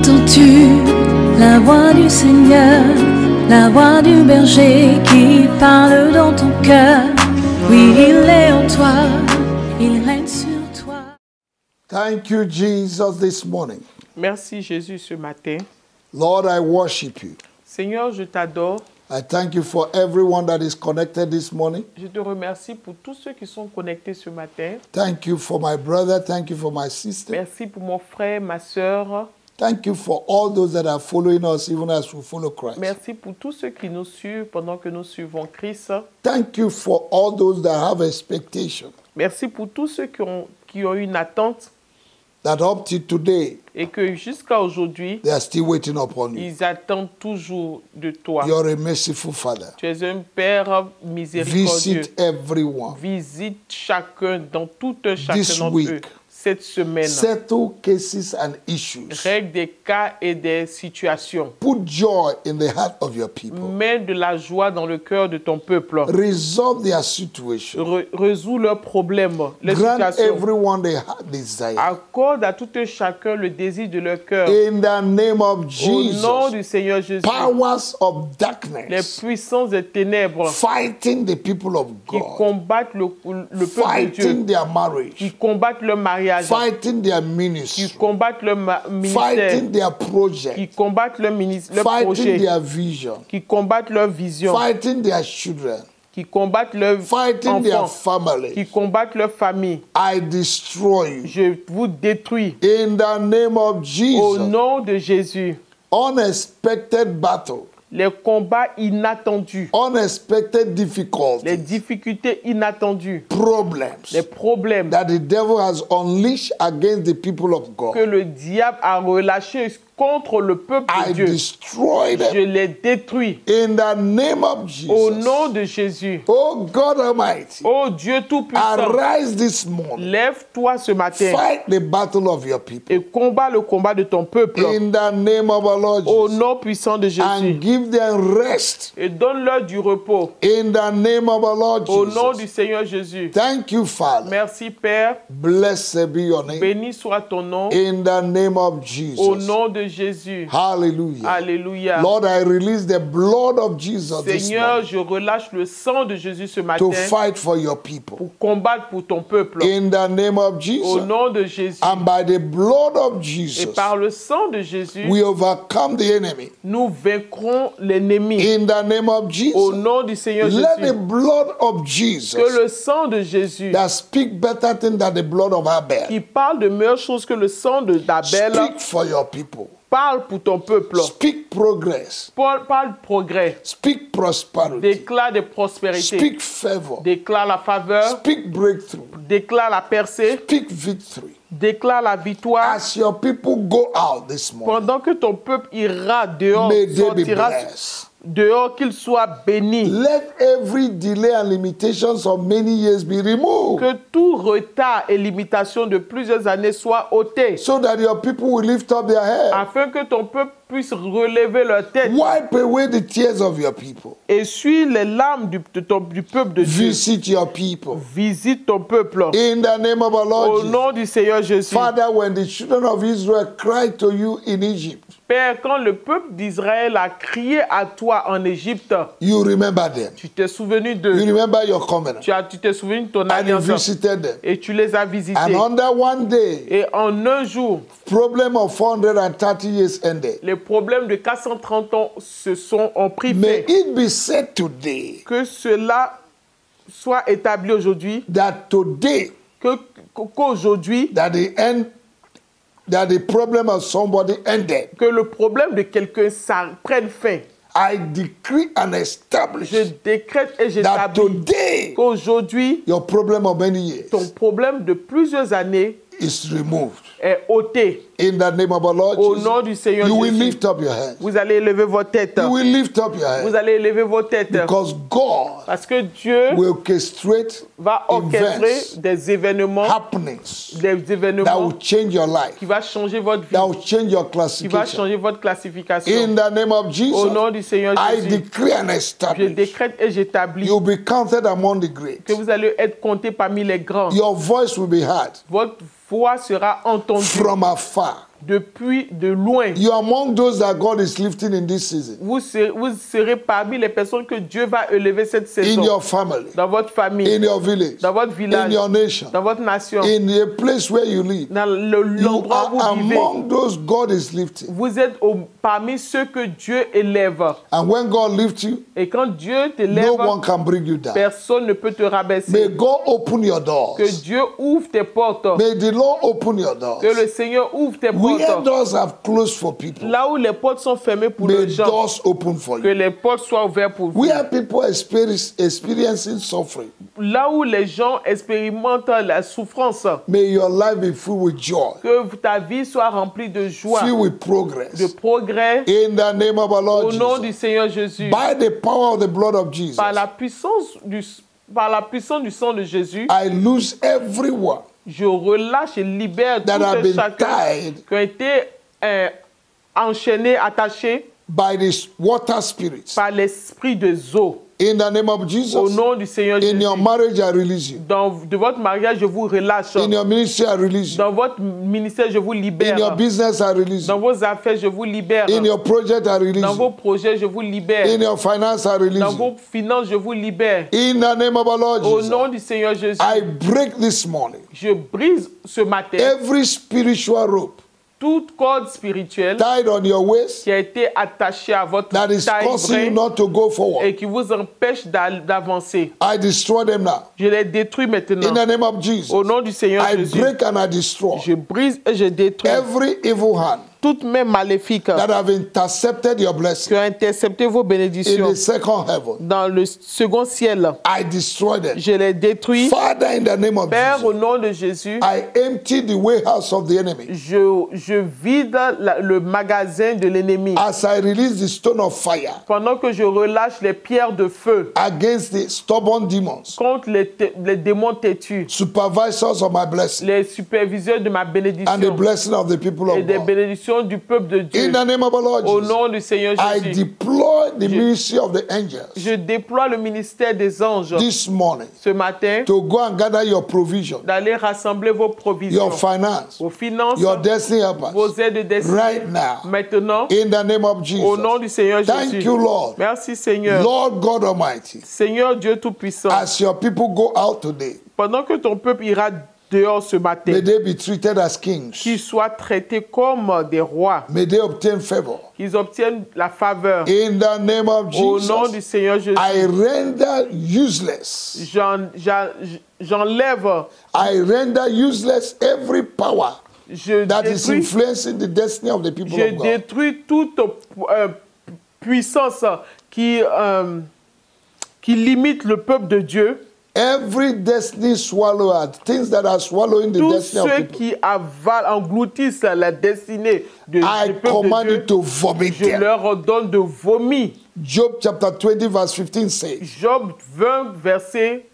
Entends-tu la voix du Seigneur, la voix du berger qui parle dans ton cœur? Oui, il est en toi, il règne sur toi. Thank you, Jesus, this morning. Merci Jésus ce matin. Lord, I worship you. Seigneur, je t'adore. I thank you for everyone that is connected this morning. Je te remercie pour tous ceux qui sont connectés ce matin. Thank you for my brother. Thank you for my sister. Merci pour mon frère, ma sœur. Thank you for all those that are following us even as we follow Christ. Merci pour tous ceux qui nous suivent pendant que nous suivons Christ. Thank you for all those that have expectation. Merci pour tous ceux qui ont une attente That up to today, et que jusqu'à aujourd'hui, they are still waiting upon you. ils attendent toujours de toi. You're a merciful Father. Tu es un Père miséricordieux. Visit everyone. Visite chacun dans tout un chacun This d'entre week. eux cette semaine. Settle cases and issues. Règle des cas et des situations. Put joy in the heart of your people. Mets de la joie dans le cœur de ton peuple. Resolve their situation. Résous leurs problèmes, les Grant situations. everyone their heart desire. Accorde à tout un chacun le désir de leur cœur. In the name of Au nom Jesus, du Seigneur Jésus, powers of les darkness puissances des ténèbres fighting the people of qui God, combattent le peuple de Dieu, fighting their qui marriage, combattent leur mariage, fighting their qui ministry, combattent leur ministère, fighting their qui project, combattent leur fighting projet, their vision, qui combattent leur vision, fighting their children, qui combattent leurs fighting their enfants, family. qui combattent leur famille. I destroy you. Je vous détruis. In the name of Au Jesus, nom de Jésus, unexpected battle, les combats inattendus, unexpected les difficulties, difficultés inattendues, problems les problèmes that the devil has unleashed against the people of que God. le diable a relâchés contre le peuple de I Dieu, destroy je them les détruis. in the name of Au Jesus. nom de Jésus, Oh God Almighty, ô Dieu Tout-Puissant, arise this morning. lève-toi ce matin Fight the battle of your people et combat le combat de ton peuple. in the name of our Lord Au Jesus, nom puissant de Jésus. and give them rest Et donne-leur du repos. in the name of our Lord Au nom du Jesus. Seigneur Jésus. Thank you, Father. Merci Père. Blessed be your name Béni soit ton nom. in the name of Au Jesus. nom de Jésus. Hallelujah. Alléluia. Lord, I release the blood of Jesus this Seigneur, morning je relâche le sang de Jésus ce matin to fight for your people pour combattre pour ton peuple. in the name of Au Jesus. nom de Jésus. And by the blood of Et Jesus, par le sang de Jésus, we overcome the enemy. nous vaincrons l'ennemi. In the name of Au Jesus, nom du Seigneur let the Jésus. blood of Jesus Que le sang de Jésus, that speak better things than the blood of Abel qui parle de meilleures choses que le sang d'Abel, speak for your people. parle pour ton peuple. Speak progress. Parle de progrès. Speak prosperity. Déclare de prospérité. Speak favor. Déclare la faveur. Speak breakthrough. Déclare la percée. Speak victory. Déclare la victoire. As your people go out this morning, Pendant que ton peuple ira dehors, may they be sortira blessed. dehors, qu'il soit béni. Let every delay and limitations of many years be removed, Que tout retard et limitation de plusieurs années soit ôté, so that your people will lift up their head. afin que ton peuple puisse relever leur tête. Wipe away the tears of your people. Essuie les larmes du peuple de Dieu. Visit your people. Visite ton peuple. In the name of our Au Lord Jesus. nom du Seigneur Jésus. Father, when the children of Israel cried to you in Egypt, Père, quand le peuple d'Israël a crié à toi en Égypte, you remember them. tu t'es souvenu You d'eux. remember your covenant. Tu t'es souvenu de ton And you alliance. visited them. Et tu les as visités. And under one day, Et en un jour, problem of 430 years ended. les problèmes de 430 ans ont pris May fin. it be said today Que cela soit établi aujourd'hui, that today, qu'aujourd'hui, that the problem of somebody ended. que le problème de quelqu'un prenne fin. I decree and establish Je décrète et that j'établis today qu'aujourd'hui, your problem of many years ton problème de plusieurs années is removed. est ôté. In the name of our Lord Au Jesus, nom du Seigneur you will Jésus, lift up your hands. vous allez élever vos têtes. You will lift up your Vous hands allez élever vos têtes. because God Parce que Dieu will orchestrate va orchestrer events, des événements, happenings des that événements will change your life, qui va changer votre vie, that will change your qui va classification. changer votre classification. In the name of Au Jesus, nom du Seigneur I Jésus, decree and je establish décrète et j'établis you'll be counted among the great. que vous allez être comptés parmi les grands. Your voice will be heard Votre voix sera entendue from afar. depuis de loin. You are among those that God is lifting in this season. Vous serez parmi les personnes que Dieu va élever cette In saison. your family, Dans votre famille, in your village, dans votre in village, your nation, dans votre nation, in the place where you live. dans You l'endroit où are vous vivez. among those God is lifting. Vous êtes parmi ceux que Dieu élève. And when God lifts you, Et quand Dieu no t'élève, one can bring you down. personne ne peut te May rabaisser. God open your doors. Que Dieu ouvre tes portes. May the Lord open your doors. Que le Seigneur ouvre tes Where portes. doors have closed for people, Là où les portes sont fermées pour may les gens, doors open for que you. les portes soient ouvertes pour vous. Where people experiencing suffering, Là où les gens expérimentent la souffrance, may your life be filled with joy, que ta vie soit remplie de joie, filled with de progress. progrès, In the name of our au Lord nom du Jesus. Seigneur Jésus. By the power of the blood of Jesus, Par la puissance du sang de Jésus, I lose everyone je relâche et libère that have tout been chacun tied qui ont été enchaînés, attachés by this water spirits. par l'esprit des eaux. In the name of Au Jesus, nom du Seigneur in Jésus. your marriage, I release you. De votre mariage, je vous relâche. In your ministry, I release you. Dans votre ministère, je vous In your libère. business, I release Dans you. vos affaires, je vous libère. In your project, I release Dans vos you. projets, je vous libère. In your finance, I Dans release you. vos finances, je vous libère. In the name of our Lord Au Jesus, nom du Seigneur Jésus, I break this morning je brise ce matin every spiritual rope toute corde spirituelle tied on your waist qui a été attachée à votre that is taille causing you vraie not to go forward. et qui vous empêche d'avancer. I destroy them now. Je les détruis maintenant. In the name of Au Jesus, nom du Seigneur I Jésus, break and I destroy je brise et je détruis every evil hand toutes mes maléfiques that have intercepted your qui blessing ont intercepté vos in bénédictions the second heaven. dans le second ciel. I destroy them. Je les détruis. Father, in the name of Père, au Jesus, nom de Jésus, I empty the warehouse of the enemy je vide le magasin de l'ennemi. as I release the stone of fire Pendant que je relâche les pierres de feu against the stubborn demons, contre les démons têtus, supervisors of my blessing, les superviseurs de ma and the bénédiction blessing of the people et of des God. bénédictions du peuple de Dieu. In the name of our Lord Au Jesus, nom du Seigneur I Jésus, deploy the ministry of the angels je déploie le ministère des anges this morning ce matin to go and gather your provision, d'aller rassembler vos provisions, your finance, vos finances, your destiny vos helpers aides de destinée. right now. Maintenant, In the name of au nom Jesus. du Seigneur Thank Jésus. you, Lord. Merci Seigneur. Lord God Almighty, Seigneur Dieu Tout-Puissant, as your people go out today, pendant que ton peuple ira dehors ce matin, may they be treated as kings. qu'ils soient traités comme des rois, May they obtain favor. qu'ils obtiennent la faveur. In the name of Au nom du Jesus, Seigneur Jésus, I render useless. j'enlève, I render useless every power je that is détruis, influencing the destiny of the people je of God. détruis toute puissance qui limite le peuple de Dieu. Every destiny swallower, things that are swallowing the Tous destiny of ceux people, qui avalent, engloutissent la destinée du I peuple command de you Dieu, to vomit je them. leur ordonne de vomir. Job chapter 20 verse 15 says, Job 20, verset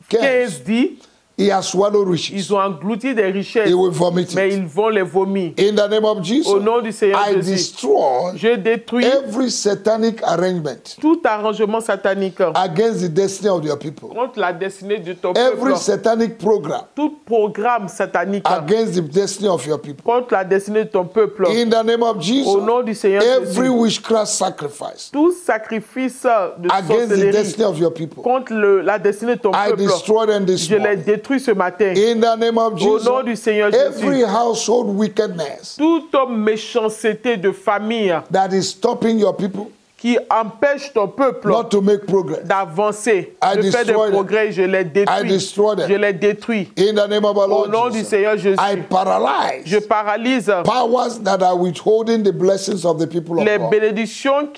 15 dit, he has swallowed riches. ils ont englouti des richesses, He will vomit mais it. ils vont les vomir. In the name of Jesus, Au nom du Seigneur I Jésus, destroy je détruis every satanic arrangement tout arrangement satanique against the destiny of your people. contre la destinée de ton Every peuple, satanic program tout programme satanique against the destiny of your people. contre la destinée de ton peuple. In the name of Au Jesus, nom du Seigneur every Jésus, witchcraft sacrifice tout sacrifice de against the sorcellerie destiny of your people, contre la destinée de ton I peuple, destroy them this je les morning. détruis ce matin. In the name of Au nom du Jesus, Seigneur every Jésus, household wickedness toute méchanceté de famille that is stopping your people qui empêche ton peuple not to make progress, d'avancer, I de faire des destroy them. progrès, je les I détruis. destroy them. Je les détruis. In the name of our Au nom Lord du Jesus, Seigneur Jésus, I paralyze je paralyse powers that are withholding the blessings of the people of les God. bénédictions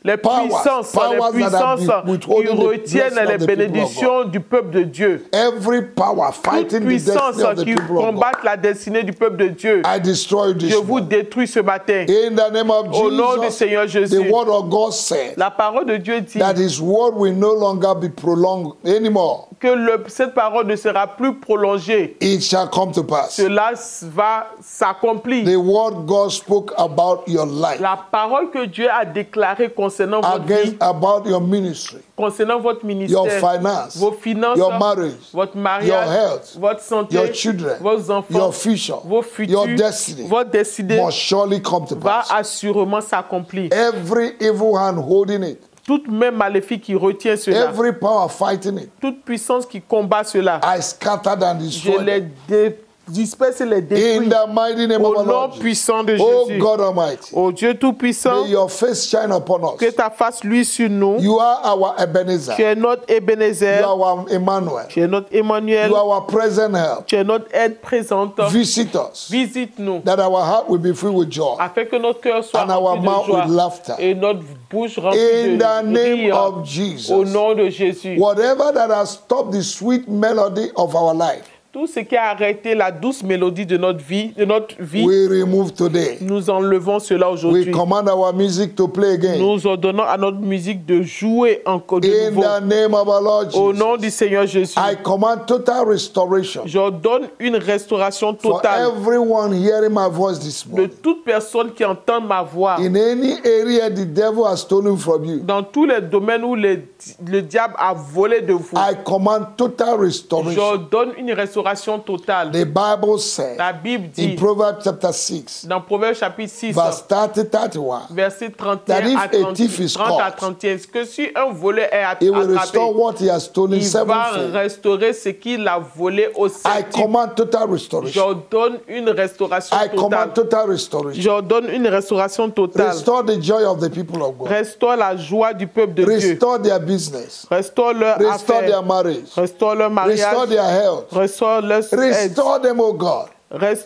les Powers puissances that have qui been withholding the retiennent blessing les of the people of bénédictions du peuple de Dieu. Every power Toute fighting the puissance destiny of the qui people of God, combat la destinée du peuple de Dieu, I destroy this je vous morning. détruis ce matin. In the name of Au nom du Jesus, Seigneur the Jésus, word of God said la parole de Dieu dit that his word will no longer be prolonged anymore. que cette parole ne sera plus prolongée. It shall come to pass. Cela va s'accomplir. The word God spoke about your life, La parole que Dieu a déclarée concernant votre vie, about your ministry, concernant votre ministère, your finance, vos finances, your marriage, votre your mariage, health, votre santé, your children, vos enfants, your future, vos futurs, your destiny votre destinée must surely come to va pass. assurément s'accomplir. Every evil hand holding it, Toute main maléfique qui retient cela, every power fighting it, toute puissance qui combat cela, I scattered and je destroyed les them. disperse et les In détruis the mighty name of au our nom Lord Jesus. puissant de Oh Jésus. God Almighty, Ô Dieu Tout-Puissant, may your face shine upon que us. ta face luise sur nous. You are our Tu Ebenezer. es notre You Ebenezer, are our Emmanuel. tu es notre Emmanuel, You are our present help. tu es notre aide présente. Visit us, Visite-nous that our heart will be filled with joy, afin que notre cœur soit and our rempli de mouth joie with laughter. et notre bouche remplie In the de name rire. of Au Jesus. nom de Jésus. Whatever that has stopped the sweet melody of our life, Tout ce qui a arrêté la douce mélodie de notre vie, we remove today. nous enlevons cela We aujourd'hui. command our music to play again. Nous ordonnons à notre musique de jouer encore de In nouveau. the name of our Lord Au Jesus. nom du Seigneur Jésus. I command total restoration J'ordonne une restauration for totale everyone hearing my voice this de morning. toute personne qui entend ma voix. In any area the devil has stolen from you, Dans tous les domaines où le diable a volé de vous, I command total restoration. j'ordonne une restauration totale. The Bible says La Bible in dit Proverbs chapter 6, dans Proverbe chapitre 6, verse 30-31, verset 31 that if à a 30, thief is 30 à caught, 31, que si un voleur est he will attrapé, restore what he has stolen il va sevenfold. restaurer ce qu'il a volé au I septième. command total restoration. J'ordonne une restauration I command totale. total restoration. J'ordonne une restauration totale. Restore the joy of the people of God. Restaure la joie du peuple de Dieu. Restore their business. Restaure leur Restore their affaire. marriage. Restaure leur Restore mariage. their health. Restaure leur aide. Restore them, O God,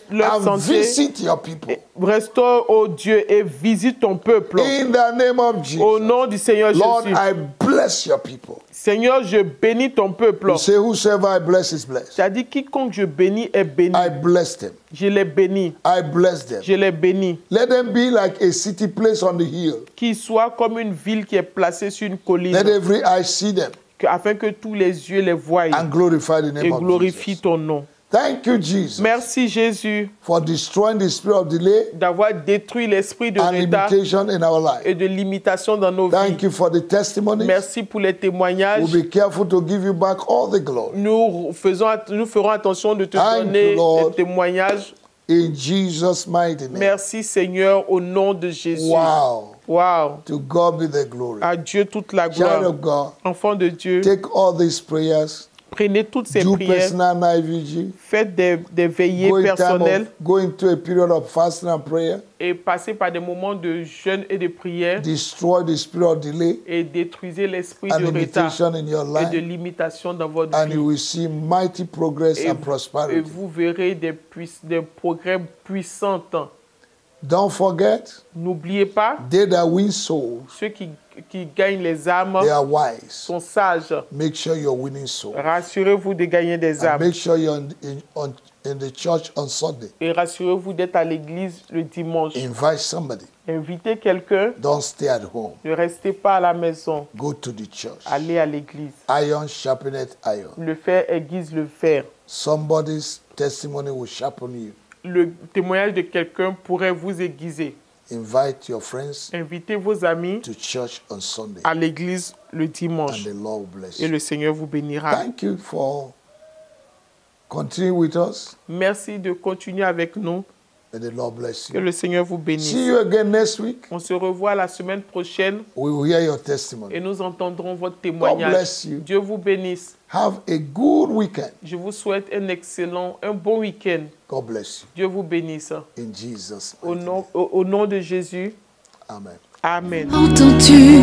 Leur and santé. visit your people. Restaure, ô Dieu, et visite ton peuple. In the name of Au Jesus. nom du Seigneur Lord, Jésus. I bless your people. Seigneur, je bénis ton peuple. You say, whosoever I bless is blessed. Tu as dit quiconque je bénis est béni. I bless them. Je les bénis. I bless them. Je les bénis. Let them be like a city placed on the hill. Qu'ils soient comme une ville qui est placée sur une colline. Let every eye see them Afin que tous les yeux les voient and glorify the name et of glorifient Jesus. ton nom. Thank you, Jesus, Merci Jésus for destroying the spirit of delay d'avoir détruit l'esprit de and retard limitation in our life. et de limitation dans nos Thank vies. you for the testimonies. Merci pour les témoignages. We'll be careful to give you back all the glory. Nous ferons attention de te Thank donner you, Lord. les témoignages. In Jesus' mighty name. Merci Seigneur au nom de Jésus. Wow. Wow. To God be the glory. À Dieu toute la Child gloire. of God, Enfants de Dieu, take all these prayers, prenez toutes ces do prières, personal night vigil, faites des veillées go, personnelles go into a period of fasting and prayer, et passez par des moments de jeûne et de prière destroy the spirit of delay et détruisez l'esprit and de retard limitation in your et de life, limitation dans votre and vie. you will see mighty progress Et and prosperity. vous verrez des progrès puissants. Don't forget, N'oubliez pas, they that win souls, ceux qui gagnent les âmes they are wise. sont sages. Make sure you're winning souls. Rassurez-vous de gagner des And âmes. make sure you're in the church on Sunday. Et rassurez-vous d'être à l'église le dimanche. Invite somebody. Invitez quelqu'un. Don't stay at home. Ne restez pas à la maison. Go to the church. Allez à l'église. Iron sharpeneth iron. Le fer aiguise le fer. Somebody's testimony will sharpen you. Le témoignage de quelqu'un pourrait vous aiguiser. Invite your friends Invitez vos amis to church on Sunday, à l'église le and dimanche. the Lord will bless Et you. le Seigneur vous bénira. Thank you for continuing with us. Merci de continuer avec nous. May the Lord bless Que you. le Seigneur vous bénisse. See you again next week. On se revoit la semaine prochaine We will hear your testimony. et nous entendrons votre God témoignage. bless you. Dieu vous bénisse. Have a good weekend. Je vous souhaite un bon week-end. God bless Dieu vous bénisse. you. In Jesus' Au name. nom, au nom de Jésus. Amen. Amen. Entends-tu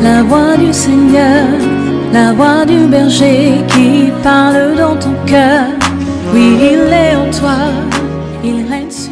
la voix du Seigneur, la voix du berger qui parle dans ton cœur? Oui, il est en toi, il règne sur